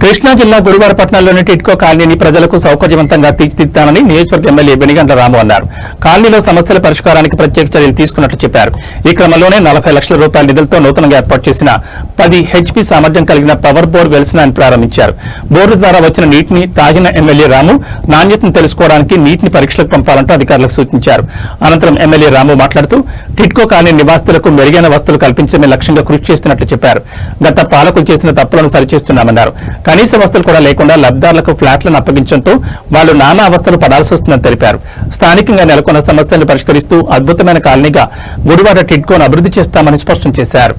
కృష్ణా జిల్లా గుడివాడ పట్టణంలోని టిడ్కో కాలనీని ప్రజలకు సౌకర్యవంతంగా తీర్చిదిద్దానని నియోజకవర్గ ఎమ్మెల్యే బెనిగండ్ల రాము అన్నారు. కాలనీలో సమస్యల పరిష్కారానికి ప్రత్యేక చర్యలు తీసుకున్నట్లు చెప్పారు. ఈ క్రమంలోనే 40 లక్షల రూపాయల నిధులతో నూతనంగా ఏర్పాటు చేసిన 10 HP సామర్థ్యం కలిగిన పవర్ బోర్ వెల్స్ ను ప్రారంభించారు. బోర్డు ద్వారా వచ్చిన నీటిని తాగిన ఎమ్మెల్యే రాము నాణ్యతను తెలుసుకోవడానికి నీటిని పరీక్షలకు పంపాలంటూ అధికారులకు సూచించారు. అనంతరం ఎమ్మెల్యే రాము మాట్లాడుతూ టిడ్కో కాలనీ నివాసితులకు మెరుగైన వసతులు కల్పించడమే లక్ష్యంగా కృషి చేస్తున్నట్లు చెప్పారు. గత పాలకులు చేసిన తప్పులను సరిచేస్తున్నామన్నారు. కనీస వసతులు కూడా లేకుండా లబ్ధిదారులకు ఫ్లాట్లను అప్పగించడంతో వాళ్లు నానా అవస్థలు పడాల్సి వస్తుందని తెలిపారు. స్థానికంగా నెలకొన్న సమస్యలను పరిష్కరిస్తూ అద్భుతమైన కాలనీగా గుడివాడ టిడ్కోను అభివృద్ధి చేస్తామని స్పష్టం చేశారు.